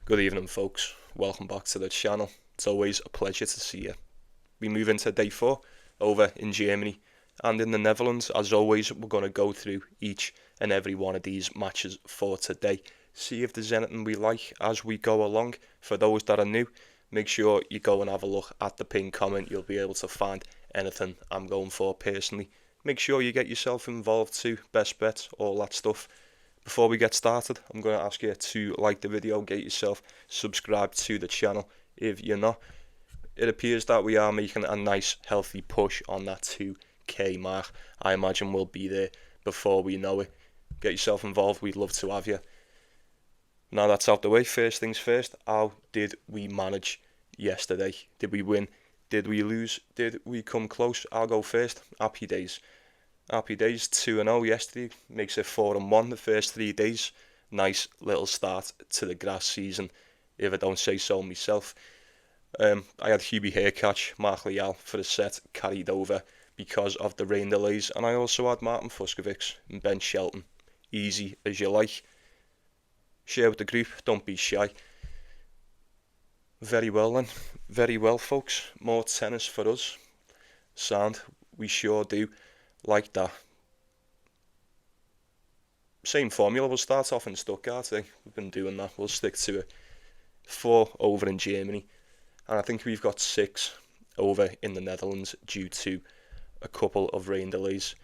Good evening, folks. Welcome back to the channel. It's always a pleasure to see you. We move into day 4 over in Germany and in the Netherlands. As always, we're going to go through each and every one of these matches for today. See if there's anything we like as we go along. For those that are new, make sure you go and have a look at the pinned comment. You'll be able to find anything I'm going for personally. Make sure you get yourself involved too. Best bets, all that stuff. Before we get started, I'm going to ask you to like the video, get yourself subscribed to the channel if you're not. It appears that we are making a nice healthy push on that 2k mark. I imagine we'll be there before we know it. Get yourself involved, we'd love to have you. Now that's out the way, first things first, how did we manage yesterday? Did we win? Did we lose? Did we come close? I'll go first. Happy days. Happy days, 2-0 yesterday, makes it 4-1 the first 3 days. Nice little start to the grass season, if I don't say so myself. I had Hubie here catch, Lajal for the set, carried over because of the rain delays, and I also had Martin Fuskovics and Ben Shelton. Easy as you like. Share with the group, don't be shy. Very well then, very well folks, more tennis for us. Sound, we sure do. Like that. Same formula, we'll start off in Stuttgart. We've been doing that, we'll stick to it. 4 over in Germany, and I think we've got 6 over in the Netherlands due to a couple of rain delays.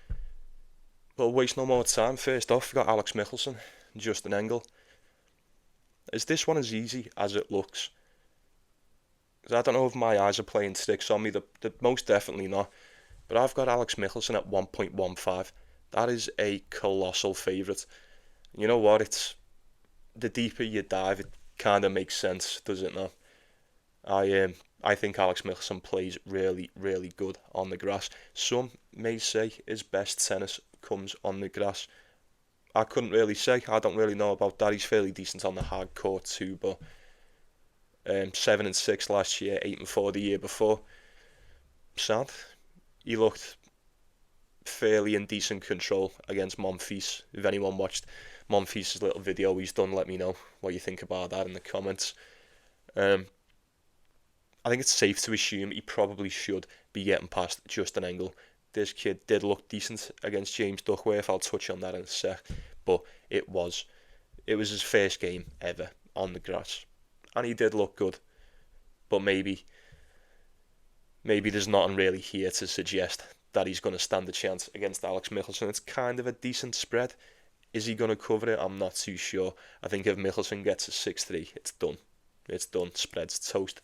But we'll waste no more time. First off, we've got Alex Michelsen and Justin Engel. Is this one as easy as it looks? Because I don't know if my eyes are playing tricks on me, they're most definitely not. But I've got Alex Michelsen at 1.15. That is a colossal favourite. You know what? It's the deeper you dive, it kind of makes sense, does it not? I think Alex Michelsen plays really, really good on the grass. Some may say his best tennis comes on the grass. I couldn't really say. I don't really know about that. He's fairly decent on the hard court too, but 7-6 last year, 8-4 the year before. Sad. He looked fairly in decent control against Monfils. If anyone watched Monfils' little video he's done, let me know what you think about that in the comments. I think it's safe to assume he probably should be getting past Justin Engel. This kid did look decent against James Duckworth. I'll touch on that in a sec. But it was his first game ever on the grass. And he did look good. But maybe there's nothing really here to suggest that he's going to stand a chance against Alex Michelsen. It's kind of a decent spread. Is he going to cover it? I'm not too sure. I think if Michelsen gets a 6-3, it's done. It's done. Spread's toast.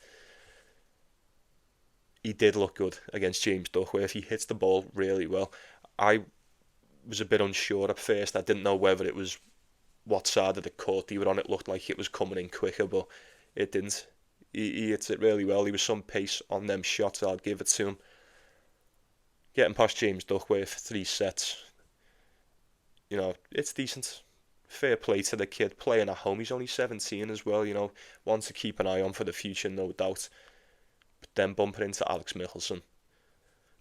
He did look good against James Duckworth. He hits the ball really well. I was a bit unsure at first. I didn't know whether it was what side of the court he were on. It looked like it was coming in quicker, but it didn't. He hits it really well. He was some pace on them shots. I'll give it to him. Getting past James Duckworth, 3 sets. You know, it's decent. Fair play to the kid playing at home. He's only 17 as well, you know. One to keep an eye on for the future, no doubt. But then bumping into Alex Michelsen.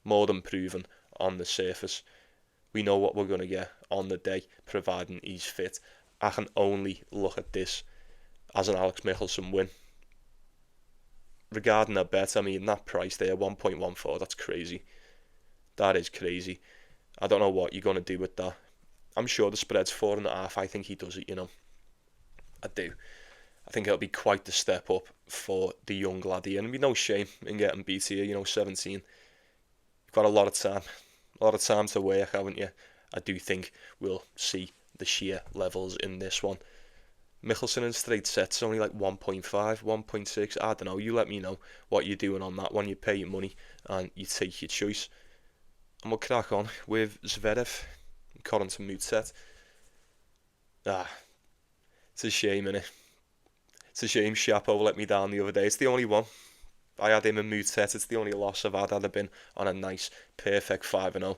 More than proven on the surface. We know what we're going to get on the day, providing he's fit. I can only look at this as an Alex Michelsen win. Regarding a bet, I mean, that price there, 1.14, that's crazy. That is crazy. I don't know what you're going to do with that. I'm sure the spread's 4.5. I think he does it, you know. I do. I think it'll be quite the step up for the young lad here. And there'll be no shame in getting beat here, you know, 17. You've got a lot of time. A lot of time to work, haven't you? I do think we'll see the sheer levels in this one. Michelsen in straight sets only like 1.5, 1.6. I don't know. You let me know what you're doing on that one. You pay your money and you take your choice. And we'll crack on with Zverev and current Moutet. It's a shame, innit? It's a shame Chapo let me down the other day. It's the only one. I had him in Moutet. It's the only loss I've had. I'd have been on a nice, perfect 5-0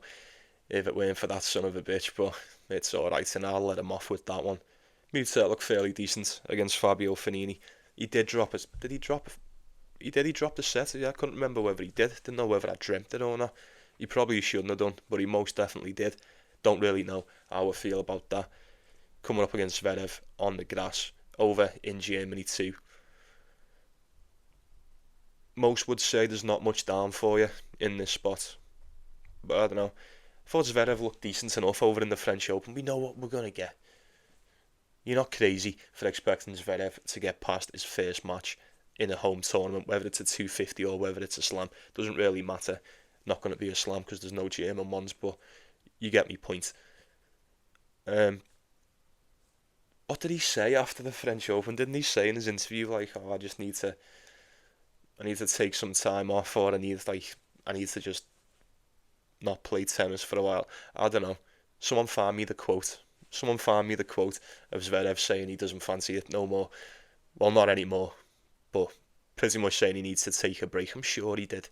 if it weren't for that son of a bitch. But it's alright, and I'll let him off with that one. Moutet looked fairly decent against Fabio Fognini. He did drop us. Did he drop? He drop the set. I couldn't remember whether he did. Didn't know whether I dreamt it or not. He probably shouldn't have done, but he most definitely did. Don't really know how I feel about that. Coming up against Zverev on the grass, over in Germany too. most would say there's not much down for you in this spot. But I don't know. I thought Zverev looked decent enough over in the French Open. We know what we're going to get. You're not crazy for expecting Zverev to get past his first match in a home tournament, whether it's a 250 or whether it's a slam. Doesn't really matter. Not going to be a slam because there's no German ones, but you get me point. What did he say after the French Open? Didn't he say in his interview, like, oh, I need to take some time off, or I need to just not play tennis for a while. I don't know. Someone find me the quote. Someone find me the quote of Zverev saying he doesn't fancy it no more. Well, not anymore, but pretty much saying he needs to take a break. I'm sure he did.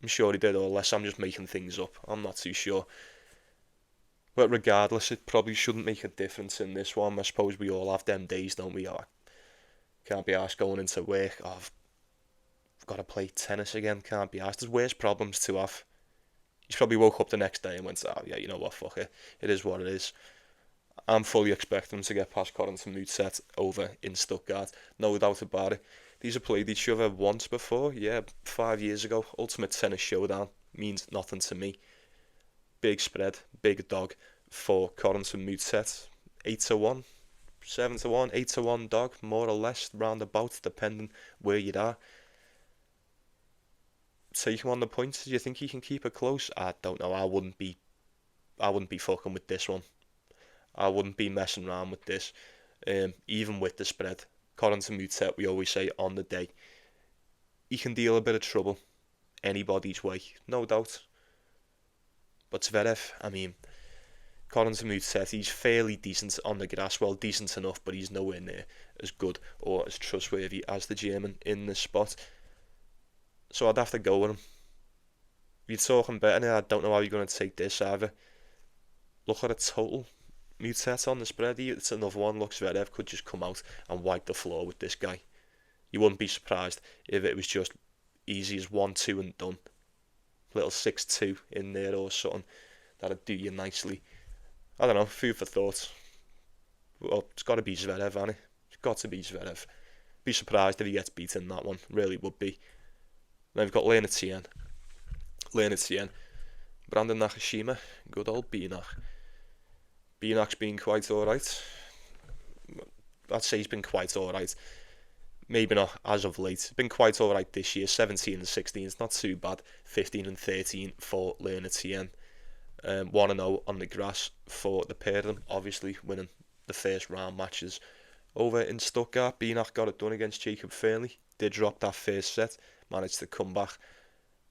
Or unless I'm just making things up. I'm not too sure. But regardless, it probably shouldn't make a difference in this one. I suppose we all have them days, don't we? Oh, can't be asked going into work. Oh, I've got to play tennis again. Can't be asked. There's worse problems to have. He's probably woke up the next day and went, oh yeah, you know what, fuck it. It is what it is. I'm fully expecting him to get past Moutet over in Stuttgart. No doubt about it. These have played each other once before. Yeah, 5 years ago. Ultimate Tennis Showdown. Means nothing to me. Big spread. Big dog for Moutet. 8-1. 7-1. 8-1 dog. More or less. Roundabout. Depending where you are. Take him on the points. Do you think he can keep it close? I don't know. I wouldn't be fucking with this one. I wouldn't be messing around with this. Even with the spread. Moutet, we always say on the day. He can deal a bit of trouble anybody's way, no doubt. But Zverev, I mean, Moutet, he's fairly decent on the grass. Well, decent enough, but he's nowhere near as good or as trustworthy as the German in this spot. So I'd have to go with him. If you're talking better now, I don't know how you're going to take this either. Look at a total. Moutet on the spread, it's another one. Looks Zverev could just come out and wipe the floor with this guy. You wouldn't be surprised if it was just easy as 1-2 and done. Little 6-2 in there or something. That'd do you nicely. I don't know, food for thought. Well, it's got to be Zverev, hasn't it? It's got to be Zverev. Be surprised if he gets beaten in that one. Really would be. Then we've got Tien. Brandon Nakashima. Good old Binach. Binach's been quite alright. I'd say he's been quite alright. Maybe not as of late. He's been quite alright this year. 17 and 16. It's not too bad. 15 and 13 for Tien. 1-0 on the grass for the pair of them. Obviously winning the first round matches over in Stuttgart. Binach got it done against Jacob Fernley. Did drop that first set. Managed to come back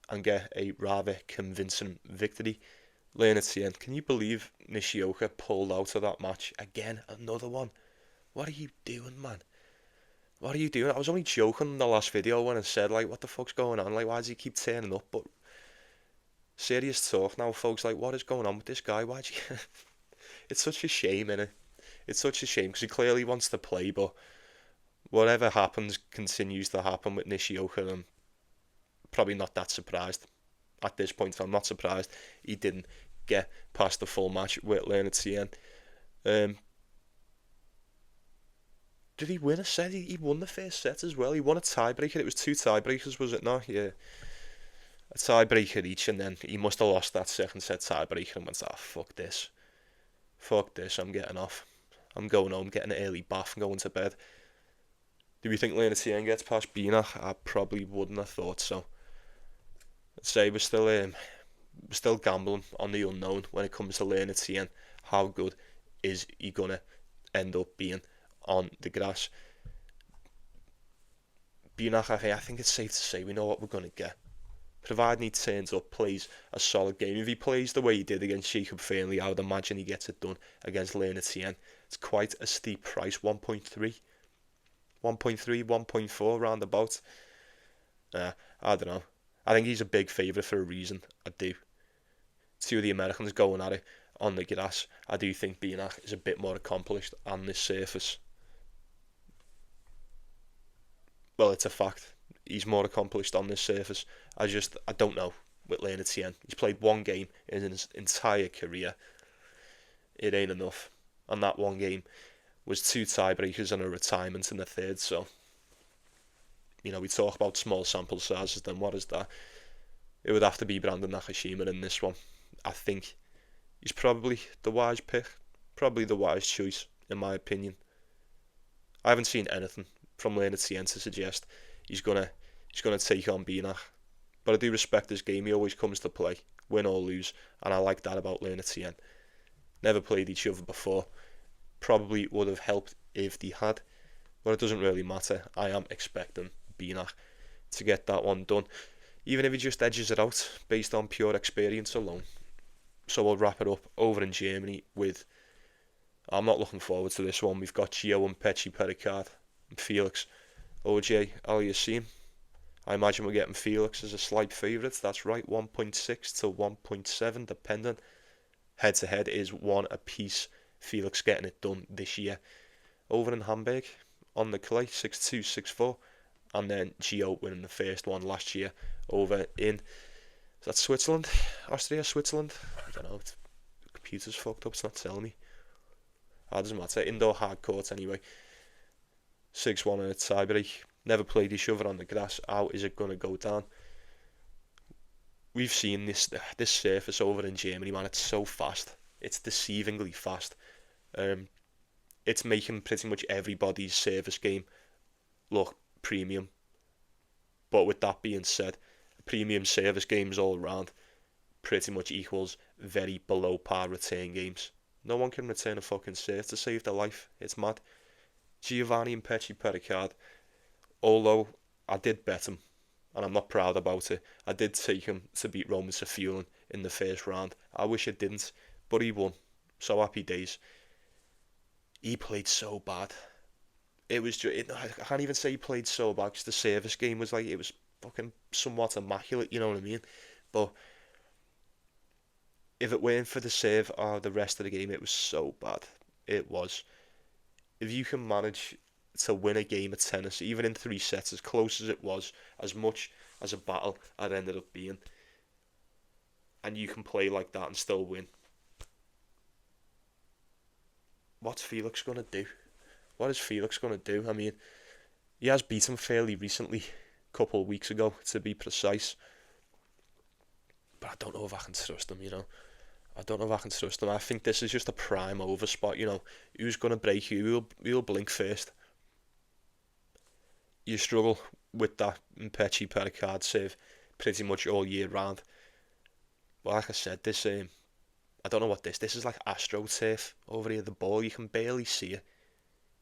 and get a rather convincing victory. Tien, can you believe Nishioka pulled out of that match? Again, another one. What are you doing, man? What are you doing? I was only joking in the last video when I said, like, what the fuck's going on? Like, why does he keep turning up? But serious talk now, folks. Like, what is going on with this guy? Why'd you... It's such a shame, innit? It's such a shame because he clearly wants to play, but whatever happens continues to happen with Nishioka. I'm probably not that surprised at this point. I'm not surprised he didn't get past the full match with Tien. Did he win a set? He won the first set as well. He won a tiebreaker. It was 2 tiebreakers, was it not? Yeah. A tiebreaker each, and then he must have lost that second set tiebreaker and went, fuck this. Fuck this, I'm getting off. I'm going home, getting an early bath and going to bed. Do we think Tien gets past Binach? I probably wouldn't have thought so. I'd say we're still gambling on the unknown when it comes to Tien. How good is he going to end up being on the grass? Binach, I think it's safe to say we know what we're going to get. Providing he turns up, plays a solid game. If he plays the way he did against Jacob Fernley, I would imagine he gets it done against Tien. It's quite a steep price, 1.3, 1.4 roundabout. I don't know. I think he's a big favourite for a reason. I do. 2 of the Americans going at it on the grass. I do think Binach is a bit more accomplished on this surface. Well, it's a fact. He's more accomplished on this surface. I don't know with Tien. He's played 1 game in his entire career. It ain't enough. And that 1 game was 2 tiebreakers and a retirement in the third, so we talk about small sample sizes, then what is that? It would have to be Brandon Nakashima in this one. I think he's probably the wise pick, probably the wise choice, in my opinion. I haven't seen anything from Tien to suggest he's gonna take on Binach, but I do respect his game. He always comes to play, win or lose, and I like that about Tien. Never played each other before. Probably would have helped if they had, but it doesn't really matter. I am expecting Binach to get that one done, even if he just edges it out based on pure experience alone. So we'll wrap it up over in Germany with, I'm not looking forward to this one. We've got Gio, Mpetshi, Perricard, and Felix, OJ, Aliassime. I imagine we're getting Felix as a slight favourite. That's right, 1.6 to 1.7, depending. Head to head is one apiece. Felix getting it done this year. Over in Hamburg, on the clay, 6-2, 6-4. And then Gio winning the first one last year over in, is that Switzerland? Austria, Switzerland? I don't know, the computer's fucked up, it's not telling me. It doesn't matter, indoor hard court anyway. 6-1 in a tiebreak. Never played each other on the grass. How is it going to go down? We've seen this surface over in Germany, man. It's so fast. It's deceivingly fast. It's making pretty much everybody's service game look premium. But with that being said, premium service games all around pretty much equals very below par return games. No one can return a fucking serve to save their life. It's mad. Giovanni and Mpetshi Perricard, although I did bet him, and I'm not proud about it, I did take him to beat Roman Safiullin in the first round. I wish I didn't, but he won. So happy days. He played so bad. It was just, I can't even say he played so bad, because the service game was like, it was fucking somewhat immaculate, you know what I mean? But if it weren't for the serve or the rest of the game, it was so bad. It was. If you can manage to win a game of tennis, even in 3 sets, as close as it was, as much as a battle it ended up being, and you can play like that and still win, what's Felix going to do? What is Felix going to do? I mean, he has beaten fairly recently, a couple of weeks ago, to be precise. But I don't know if I can trust him, I don't know if I can trust him. I think this is just a prime over spot, Who's going to break you? Who'll blink first? You struggle with that Mpetshi Perricard serve pretty much all year round. But like I said, this I don't know what this is like AstroTurf over here. The ball, you can barely see it.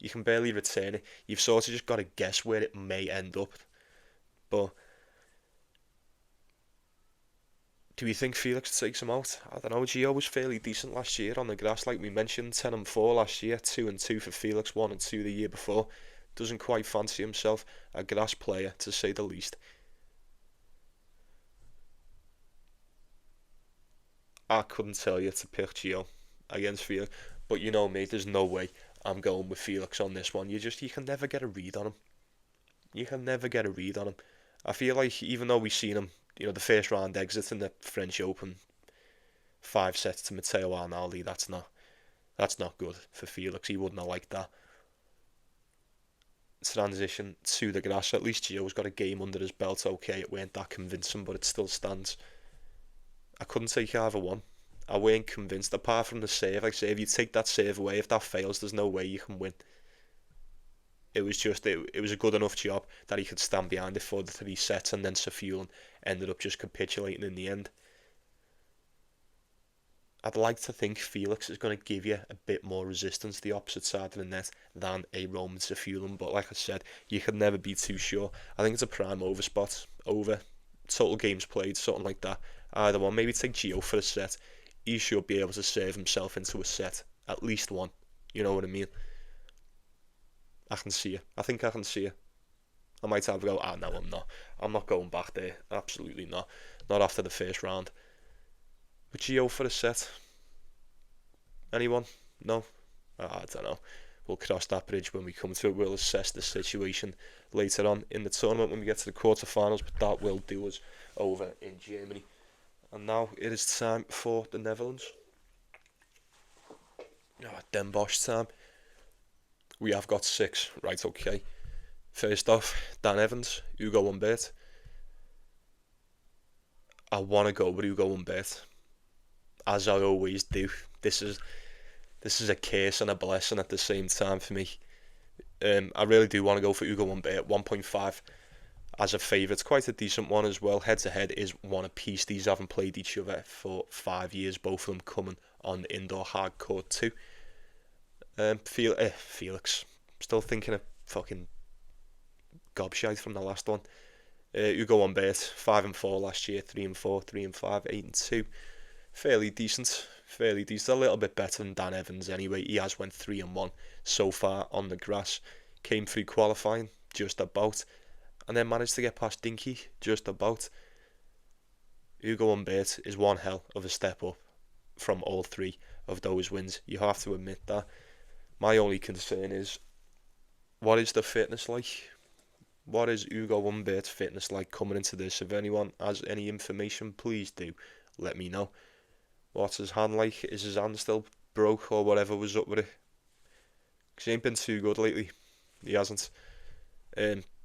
You can barely return it. You've sort of just got to guess where it may end up. But do we think Felix takes him out? I don't know. Gio was fairly decent last year on the grass, like we mentioned. 10-4 last year, 2-2 for Felix, 1-2 the year before. Doesn't quite fancy himself a grass player, to say the least. I couldn't tell you to pick Gio against Felix, but you know me, there's no way I'm going with Felix on this one. You can never get a read on him. You can never get a read on him. I feel like even though we've seen him, the first round exit in the French Open, 5 sets to Matteo Arnaldi, that's not good for Felix. He wouldn't have liked that. Transition to the grass, at least Gio's got a game under his belt. Okay, it weren't that convincing, but it still stands. I couldn't take either one. I weren't convinced, apart from the serve. Like I say, if you take that serve away, if that fails, there's no way you can win. It was just, it was a good enough job that he could stand behind it for the 3 sets, and then Safiullin ended up just capitulating in the end. I'd like to think Felix is going to give you a bit more resistance the opposite side of the net than a Roman Safiullin, but like I said, you can never be too sure. I think it's a prime over spot, over total games played, something like that. Either one, maybe take Gio for a set. He should be able to serve himself into a set, at least one. You know what I mean? I can see it. I think I can see it. I might have to go, no, I'm not. I'm not going back there. Absolutely not. Not after the first round. But Gio for a set? Anyone? No? I don't know. We'll cross that bridge when we come to it. We'll assess the situation later on in the tournament when we get to the quarterfinals, but that will do us over in Germany. And now it is time for the Netherlands. Den Bosch time. We have got 6. Right, okay. First off, Dan Evans, Hugo Humbert. I want to go with Hugo Humbert, as I always do. This is a curse and a blessing at the same time for me. I really do want to go for Hugo Humbert. 1.5 as a favourite, quite a decent one as well. Head to head is one apiece. These haven't played each other for 5 years. Both of them coming on the indoor hard court too. Felix, still thinking of fucking gobshite from the last one. Hugo Humbert, 5-4 last year, 3-4, 3-5, 8-2. Fairly decent. A little bit better than Dan Evans anyway. He has went 3-1 so far on the grass. Came through qualifying just about, and then managed to get past Dinky just about. Hugo Humbert is one hell of a step up from all three of those wins. You have to admit that. My only concern is, what is the fitness like? What is Hugo Humbert's fitness like coming into this? If anyone has any information, please do let me know. What's his hand like? Is his hand still broke or whatever was up with it? Because he ain't been too good lately. He hasn't.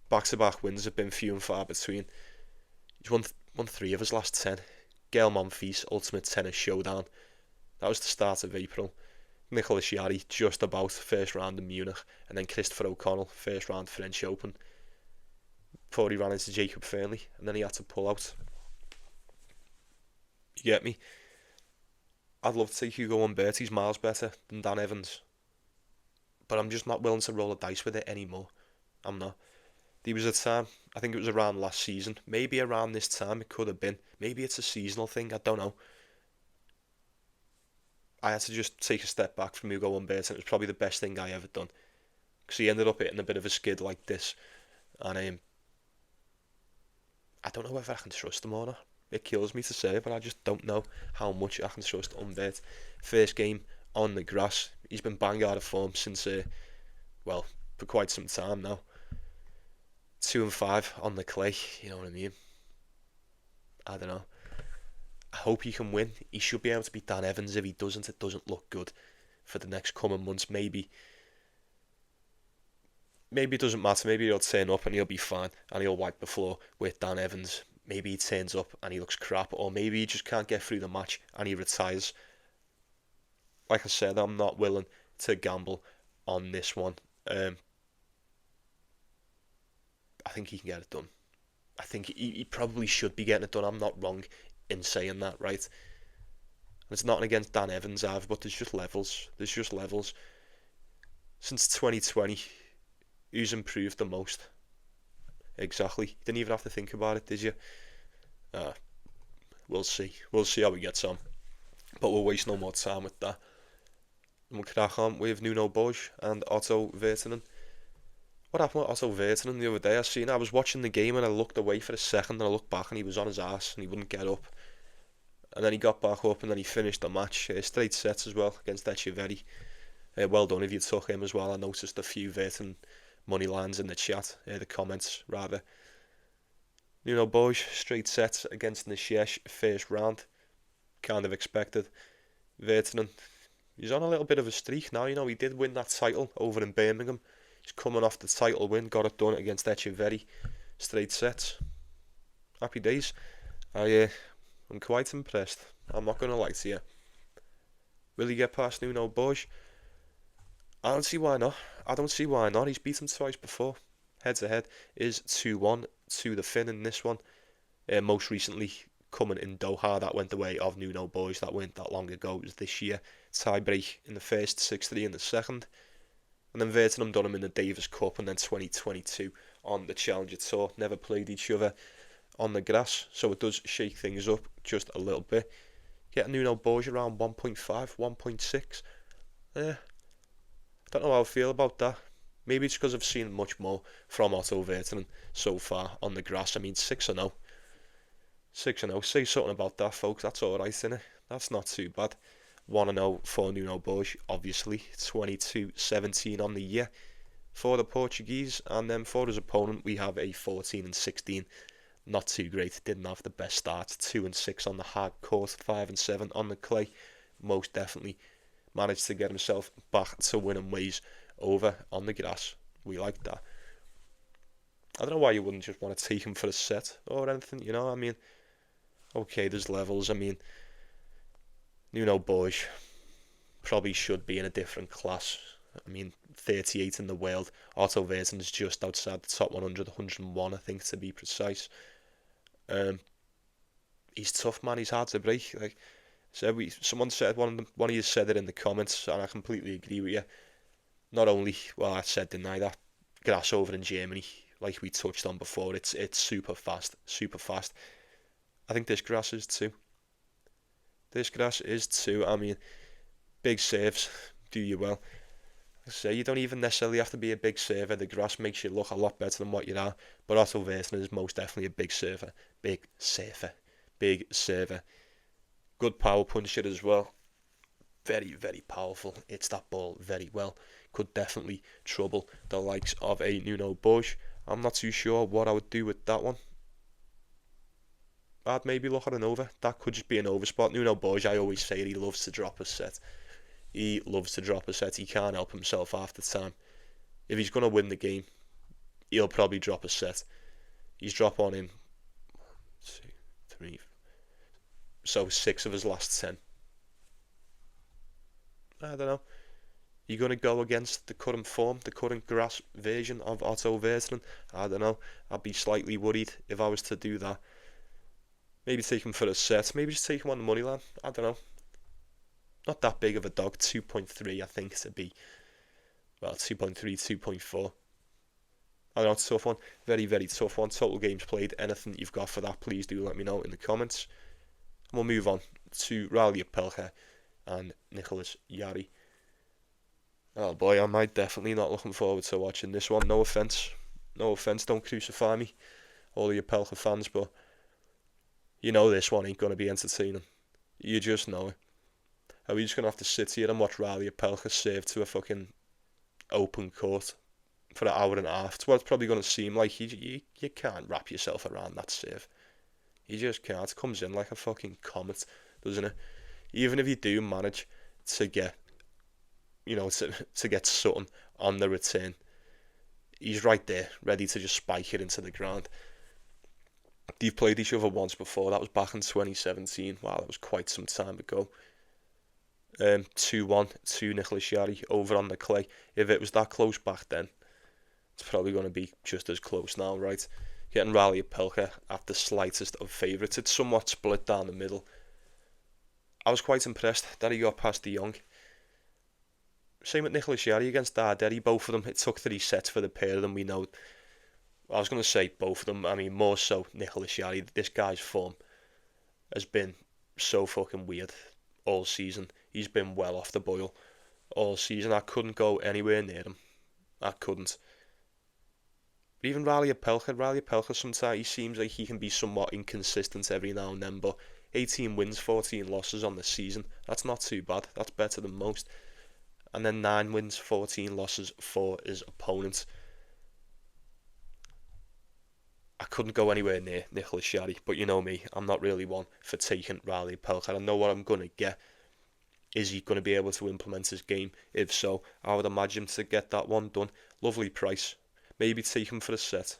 Back-to-back wins have been few and far between. He's won 3 of his last 10. Gael Monfils Ultimate Tennis Showdown. That was the start of April. Nicholas Jarry just about first round in Munich, and then Christopher O'Connell first round French Open. Before he ran into Jacob Fernley, and then he had to pull out. You get me? I'd love to take Hugo Humbert. He's miles better than Dan Evans, but I'm just not willing to roll the dice with it anymore. I'm not. There was a time, I think it was around last season, maybe around this time it could have been. Maybe it's a seasonal thing, I don't know. I had to just take a step back from Hugo Humbert, and it was probably the best thing I ever done. Because he ended up hitting a bit of a skid like this, and I don't know whether I can trust him or not. It kills me to say it, but I just don't know how much I can trust Humbert. First game on the grass, he's been bang out of form since, for quite some time now. 2-5 on the clay, you know what I mean? I don't know. I hope he can win. He should be able to beat Dan Evans. If he doesn't, it doesn't look good for the next coming months. Maybe it doesn't matter. Maybe he'll turn up and he'll be fine and he'll wipe the floor with Dan Evans. Maybe he turns up and he looks crap, or maybe he just can't get through the match and he retires. Like I said, I'm not willing to gamble on this one. I think he can get it done. I think he probably should be getting it done. I'm not wrong in saying that, right? And it's not against Dan Evans either, but there's just levels. Since 2020, who's improved the most? Exactly. You didn't even have to think about it, did you? We'll see. We'll see how he gets on. But we'll waste no more time with that. And we'll crack on with Nuno Borges and Otto Virtanen. What happened with Otto Virtanen the other day? I was watching the game and I looked away for a second and I looked back and he was on his ass and he wouldn't get up. And then he got back up and then he finished the match. Straight sets as well against Echeverry. Well done if you took him as well. I noticed a few Virtanen money lines in the chat, the comments rather. Nuno Borges, straight sets against Nishesh first round. Kind of expected. Virtanen, he's on a little bit of a streak now. He did win that title over in Birmingham. He's coming off the title win, got it done against Echeverry. Straight sets. Happy days. I'm quite impressed. I'm not going to lie to you. Will he get past Nuno Borges? I don't see why not. He's beaten twice before. Head to head is 2-1 to the Finn in this one. Most recently coming in Doha, that went the way of Nuno Borges. That went that long ago. It was this year. Tie break in the first, 6-3 in the second. And then Virtanen done him in the Davis Cup, and then 2022 on the Challenger Tour. Never played each other on the grass, so it does shake things up just a little bit. Get Nuno Borges around 1.5, 1.6. Don't know how I feel about that. Maybe it's because I've seen much more from Otto Virtanen so far on the grass. 6-0. 6-0. Say something about that, folks. That's alright, innit? That's not too bad. 1-0 for Nuno Borges, obviously. 22-17 on the year for the Portuguese. And then for his opponent, we have a 14-16. Not too great. Didn't have the best start. 2-6 on the hard court. 5-7 on the clay. Most definitely managed to get himself back to winning ways over on the grass. We like that. I don't know why you wouldn't just want to take him for a set or anything, you know. I mean, okay, there's levels. I mean, Borges probably should be in a different class. I mean, 38 in the world. Otto Virtanen's just outside the top 100, 101, I think, to be precise. He's tough, man. He's hard to break. Like, someone said, one of you said it in the comments, and I completely agree with you. Not only, well, I said deny that grass over in Germany, like we touched on before, it's super fast, super fast. I think this grass is too. I mean, big serves do you well. I say you don't even necessarily have to be a big server. The grass makes you look a lot better than what you are. But Otto Virtanen is most definitely a big server. Big server. Good power puncher as well. Very, very powerful. Hits that ball very well. Could definitely trouble the likes of a Borges. I'm not too sure what I would do with that one. I'd maybe look at an over. That could just be an over spot. Borges, I always say he loves to drop a set. He loves to drop a set. He can't help himself half the time. If he's going to win the game, he'll probably drop a set. He's dropped one in 2, 3, so 6 of his last 10. I don't know. You're going to go against the current form, the current grass version of Otto Virtanen? I don't know. I'd be slightly worried if I was to do that. Maybe take him for a set. Maybe just take him on the money line. I don't know. Not that big of a dog. 2.3, I think, to be. Well, 2.3, 2.4. I don't know, it's a tough one. Very, very tough one. Total games played. Anything you've got for that, please do let me know in the comments. And we'll move on to Opelka and Nicholas Jarry. Oh boy, am I definitely not looking forward to watching this one. No offence, don't crucify me, all the Opelka fans, but you know this one ain't going to be entertaining. You just know it. Are we just going to have to sit here and watch Opelka serve to a fucking open court for an hour and a half? It's what it's probably going to seem like. You can't wrap yourself around that serve. You just can't. It comes in like a fucking comet, doesn't it? Even if you do manage to get, to get Sutton on the return, he's right there, ready to just spike it into the ground. They've played each other once before. That was back in 2017. Wow, that was quite some time ago. 2-1 to Nicholas Jarry over on the clay. If it was that close back then, it's probably going to be just as close now, right? Getting Opelka at the slightest of favourites. It's somewhat split down the middle. I was quite impressed that he got past the young. Same with Nicholas Jarry against Darderi. Both of them, it took 3 sets for the pair of them. We know. I was going to say both of them. I mean, more so Nicholas Jarry. This guy's form has been so fucking weird all season. He's been well off the boil all season. I couldn't go anywhere near him. I couldn't. But even Opelka sometimes he seems like he can be somewhat inconsistent every now and then, but 18 wins, 14 losses on the season. That's not too bad. That's better than most. And then 9 wins, 14 losses for his opponents. I couldn't go anywhere near Nicholas Jarry, but you know me, I'm not really one for taking Opelka. I know what I'm going to get. Is he going to be able to implement his game? If so, I would imagine to get that one done. Lovely price. Maybe take him for a set.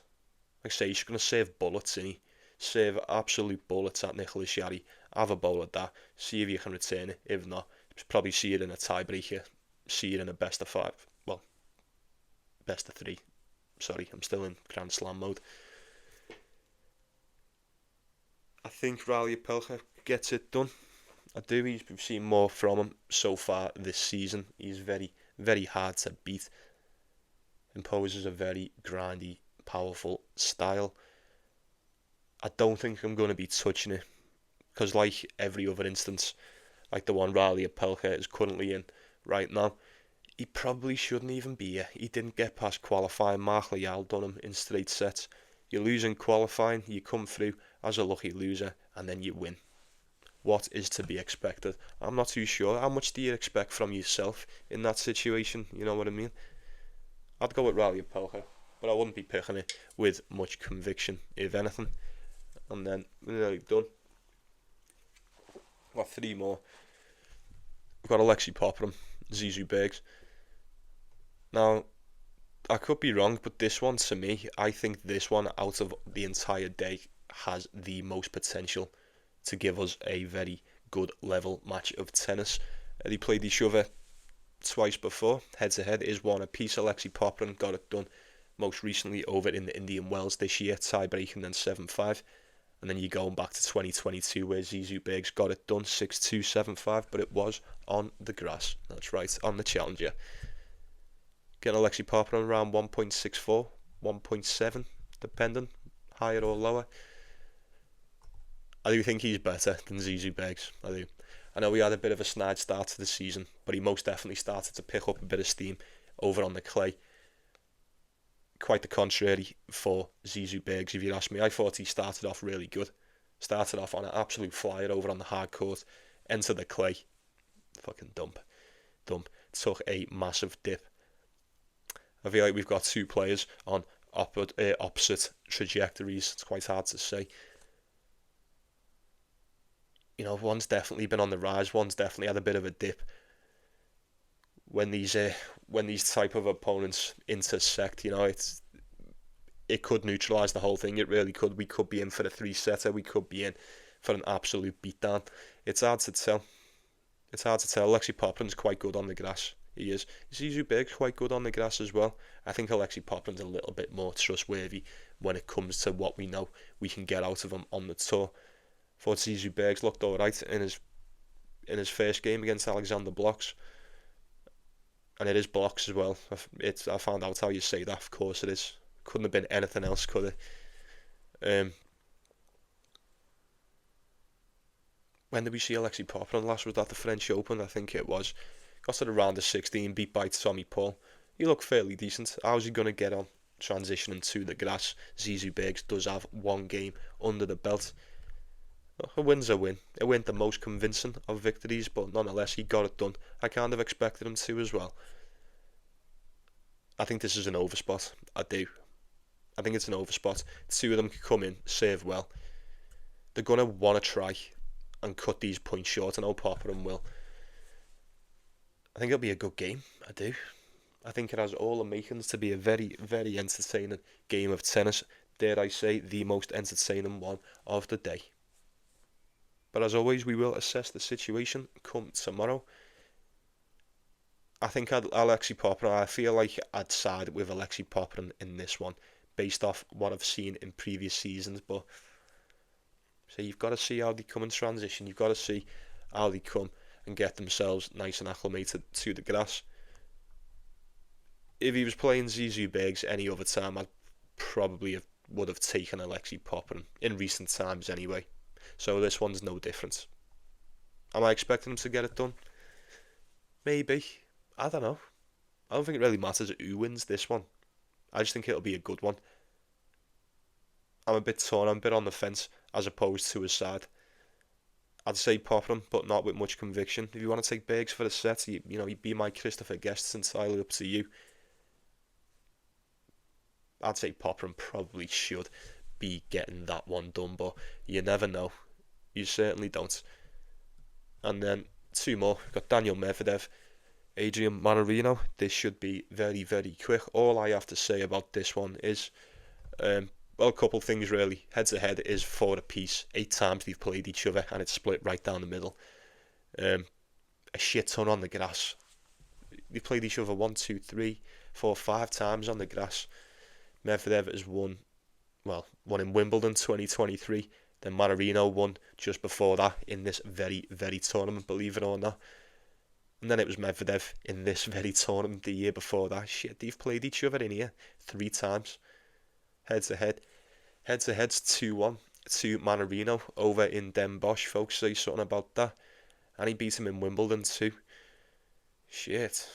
Like I say, he's going to save bullets, isn't he? Save absolute bullets at Nicholas Jarry. Have a bowl at that. See if you can return it. If not, probably see it in a tiebreaker. See it in a best of 5. Well, best of 3. Sorry, I'm still in Grand Slam mode. I think Opelka gets it done. I do. We've seen more from him so far this season. He's very, very hard to beat. Imposes a very grindy, powerful style. I don't think I'm going to be touching it, because like every other instance, like the one Opelka is currently in right now, he probably shouldn't even be here. He didn't get past qualifying. Mark Lajal done him in straight sets. You lose in qualifying, you come through as a lucky loser, and then you win. What is to be expected? I'm not too sure. How much do you expect from yourself in that situation? You know what I mean? I'd go with Opelka, but I wouldn't be picking it with much conviction, if anything. And then, we're nearly done. We've got 3 more. We've got Alexei Popyrin, Zizou Bergs. Now, I could be wrong, but this one, to me, I think this one out of the entire day has the most potential to give us a very good level match of tennis. They played each other twice before, head to head. Is one apiece. Alexei Popyrin got it done most recently over in the Indian Wells this year, tie breaking then 7-5. And then you're going back to 2022 where Zizou Bergs got it done 6-2, 7-5, but it was on the grass. That's right, on the Challenger. Getting Alexei Popyrin around 1.64, 1.7, depending, higher or lower. I do think he's better than Zizou Bergs. I do. I know he had a bit of a snide start to the season, but he most definitely started to pick up a bit of steam over on the clay. Quite the contrary for Zizou Bergs, if you ask me. I thought he started off really good. Started off on an absolute flyer over on the hard court, entered the clay. Fucking dump. Took a massive dip. I feel like we've got two players on opposite trajectories. It's quite hard to say. You know, one's definitely been on the rise. One's definitely had a bit of a dip. When these type of opponents intersect, you know, it could neutralise the whole thing. It really could. We could be in for a 3-setter. We could be in for an absolute beatdown. It's hard to tell. Alexei Popyrin's quite good on the grass. He is. Zizou Bergs quite good on the grass as well. I think Alexei Popyrin's a little bit more trustworthy when it comes to what we know we can get out of him on the tour. Thought Zizou Bergs looked alright in his first game against Alexander Blocks. And it is Blocks as well. I found out how you say that. Of course it is. Couldn't have been anything else, could it? When did we see Alexei Popyrin last? Was that the French Open? I think it was. Got to the round of 16, beat by Tommy Paul. He looked fairly decent. How's he going to get on transitioning to the grass? Zizou Bergs does have one game under the belt. A win's a win. A win the most convincing of victories, but nonetheless, he got it done. I kind of expected him to as well. I think this is an overspot. I do. I think it's an overspot. Two of them can come in, serve well. They're going to want to try and cut these points short. I know Popyrin will. I think it'll be a good game. I do. I think it has all the makings to be a very, very entertaining game of tennis. Dare I say, the most entertaining one of the day. But as always, we will assess the situation come tomorrow. I think Alexei Popyrin, I feel like I'd side with Alexei Popyrin in this one, based off what I've seen in previous seasons. But so you've got to see how they come in transition. You've got to see how they come and get themselves nice and acclimated to the grass. If he was playing Zizou Bergs any other time, I probably would have taken Alexei Popyrin in recent times anyway. So this one's no different. Am I expecting him to get it done? Maybe. I don't know. I don't think it really matters who wins this one. I just think it'll be a good one. I'm a bit torn. I'm a bit on the fence as opposed to his side. I'd say Popyrin, but not with much conviction. If you want to take Bergs for the set, you'd be my Christopher Guest. It's entirely up to you. I'd say Popyrin probably should be getting that one done, but you never know. You certainly don't. And then two more. We've got Daniel Medvedev, Adrian Mannarino. This should be very, very quick. All I have to say about this one is, a couple things really. Head to head is 4 apiece. 8 times they've played each other, and it's split right down the middle. A shit ton on the grass. They played each other 1, 2, 3, 4, 5 times on the grass. Medvedev has won in Wimbledon 2023. Then Mannarino won just before that in this very, very tournament, believe it or not. And then it was Medvedev in this very tournament the year before that. Shit, they've played each other in here 3 times. Head to head. Head to head's 2-1 to Mannarino over in Den Bosch. Folks say something about that. And he beat him in Wimbledon too. Shit.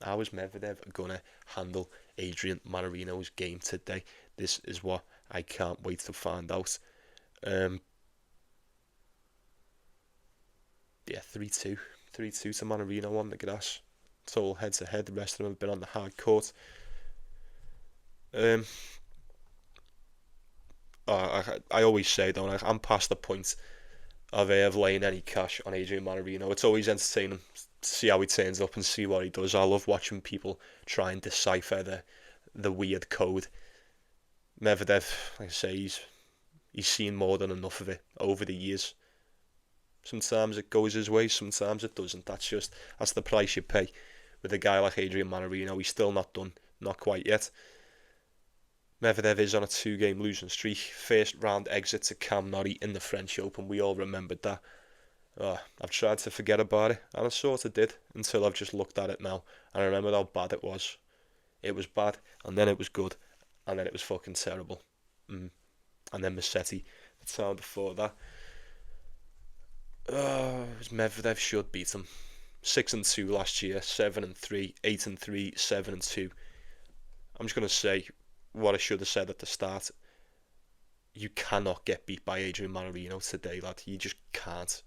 How is Medvedev going to handle Adrian Mannarino's game today? This is what I can't wait to find out. 3-2. 3-2 to Mannarino on the grass. It's all head to head. The rest of them have been on the hard court. I always say, don't I? I'm past the point of laying any cash on Adrian Mannarino. It's always entertaining see how he turns up and see what he does. I love watching people try and decipher the weird code. Medvedev, like I say, he's seen more than enough of it over the years. Sometimes it goes his way, sometimes it doesn't. That's the price you pay. With a guy like Adrian Mannarino, he's still not done, not quite yet. Medvedev is on a 2-game losing streak. First round exit to Cam Norrie in the French Open. We all remembered that. I've tried to forget about it, and I sort of did until I've just looked at it now, and I remembered how bad it was. It was bad, and then it was good, and then it was fucking terrible. And then Massetti, the time before that. Medvedev should beat him. 6-2 last year, 7-3, 8-3, 7-2. I'm just going to say what I should have said at the start. You cannot get beat by Adrian Mannarino today, lad. You just can't.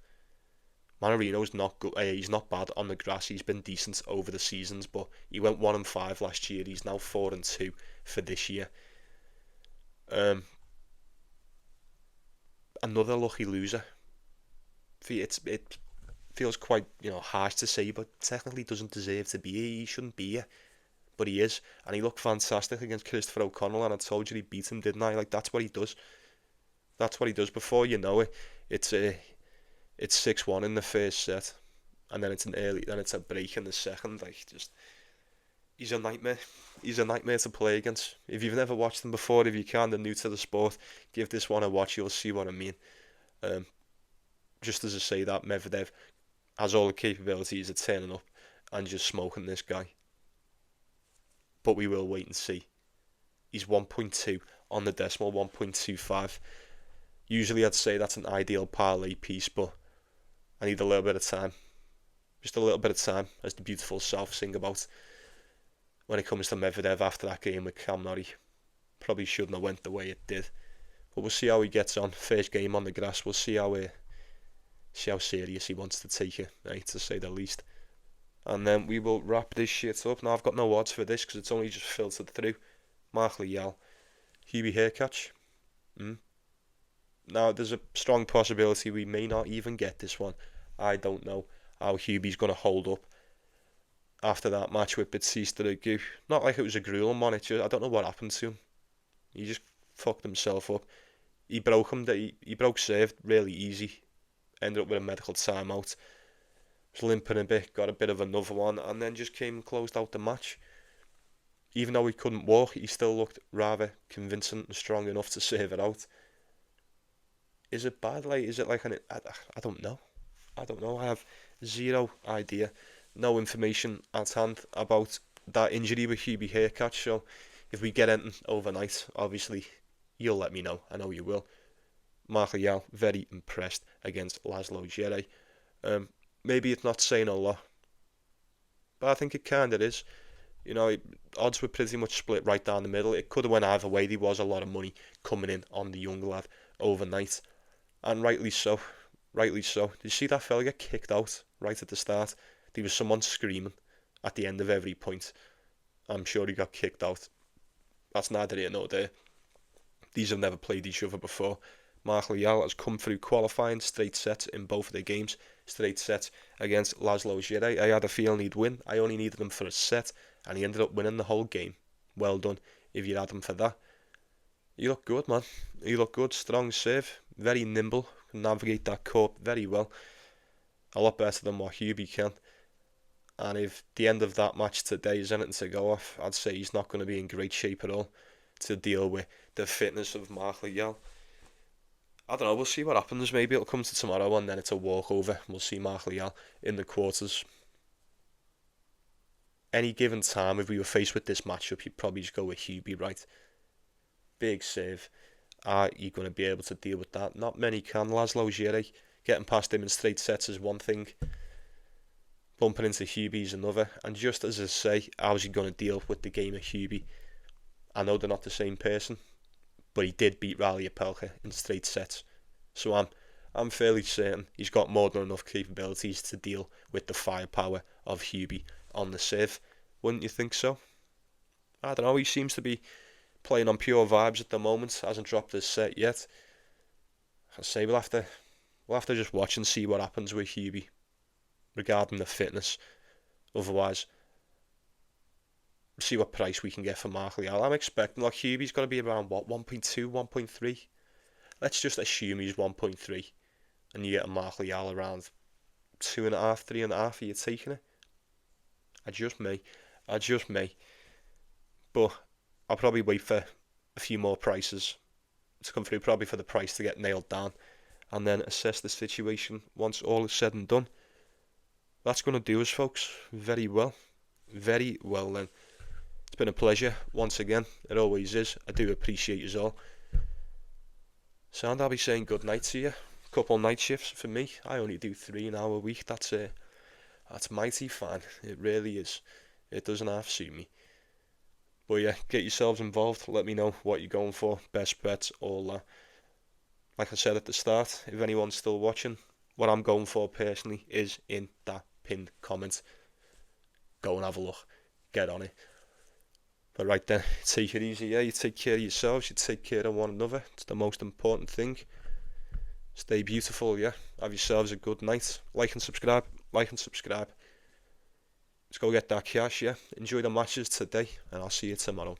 Mannarino's not good. He's not bad on the grass. He's been decent over the seasons, but he went 1-5 last year. He's now 4-2 for this year. Another lucky loser. It feels quite harsh to say, but technically doesn't deserve to be here. He shouldn't be here, but he is, and he looked fantastic against Christopher O'Connell. And I told you he beat him, didn't I? Like, that's what he does. That's what he does. Before you know it, it's 6-1 in the first set, and then it's a break in the second. Like, just, he's a nightmare. He's a nightmare to play against. If you've never watched him before, if you can, and new to the sport, give this one a watch. You'll see what I mean. Just as I say that, Medvedev has all the capabilities of turning up and just smoking this guy. But we will wait and see. He's 1.2 on the decimal, 1.25. Usually I'd say that's an ideal parlay piece, but I need a little bit of time. Just a little bit of time, as the beautiful South sing about. When it comes to Medvedev after that game with Cam Norrie, probably shouldn't have went the way it did. But we'll see how he gets on. First game on the grass, we'll see how serious he wants to take it, right, to say the least. And then we will wrap this shit up. Now, I've got no odds for this because it's only just filtered through. Lajal, Hubie haircatch. Now, there's a strong possibility we may not even get this one. I don't know how Hubie's going to hold up after that match with Mpetshi. Not like it was a grueling one. I don't know what happened to him. He just fucked himself up. He broke him. He broke serve really easy. Ended up with a medical timeout. Was limping a bit, got a bit of another one, and then just came and closed out the match. Even though he couldn't walk, he still looked rather convincing and strong enough to serve it out. Is it bad? Is it like I don't know. I have zero idea. No information at hand about that injury with Hubie haircatch. So if we get anything overnight, obviously you'll let me know. I know you will. Lajal, very impressed against Laslo Jarry. Maybe it's not saying a lot, but I think it kind of is. Odds were pretty much split right down the middle. It could have went either way. There was a lot of money coming in on the young lad overnight, and rightly so. Did you see that fella get kicked out right at the start? There was someone screaming at the end of every point. I'm sure he got kicked out. That's neither here nor there. These have never played each other before. Lajal has come through qualifying straight sets in both of their games. Straight sets against Laslo Jarry. I had a feeling he'd win. I only needed him for a set, and he ended up winning the whole game. Well done if you had him for that. He looked good, man. He looked good. Strong serve. Very nimble. Can navigate that court very well. A lot better than what Hubie can. And if the end of that match today is anything to go off, I'd say he's not going to be in great shape at all to deal with the fitness of Lajal. I don't know, we'll see what happens. Maybe it'll come to tomorrow and then it's a walkover. We'll see Lajal in the quarters. Any given time, if we were faced with this matchup, you'd probably just go with Hubie, right? Big save. Are you going to be able to deal with that? Not many can. Laslo Jarry, getting past him in straight sets is one thing. Bumping into Hubie is another. And just as I say, how's he going to deal with the game of Hubie? I know they're not the same person, but he did beat Opelka in straight sets. So I'm fairly certain he's got more than enough capabilities to deal with the firepower of Hubie on the serve. Wouldn't you think so? I don't know, he seems to be playing on pure vibes at the moment. Hasn't dropped his set yet. I say we'll have to just watch and see what happens with Hubie. regarding the fitness. Otherwise, see what price we can get for Lajal. I'm expecting, like, Hubie's got to be around, what, 1.2, 1.3? Let's just assume he's 1.3. And you get a Lajal around 2.5, 3.5. Are you taking it? I just may. But I'll probably wait for a few more prices to come through, probably for the price to get nailed down, and then assess the situation once all is said and done. That's going to do us, folks. Very well then. It's been a pleasure once again. It always is. I do appreciate you all. So, and I'll be saying good night to you. A couple night shifts for me. I only do 3 an hour a week. That's mighty fine. It really is. It doesn't half suit me. But yeah, get yourselves involved. Let me know what you're going for. Best bets, all that. Like I said at the start, if anyone's still watching, what I'm going for personally is in that pinned comment. Go and have a look. Get on it. But right then, take it easy, yeah? You take care of yourselves, you take care of one another. It's the most important thing. Stay beautiful, yeah? Have yourselves a good night. Like and subscribe. Let's go get that cash, yeah? Enjoy the matches today, and I'll see you tomorrow.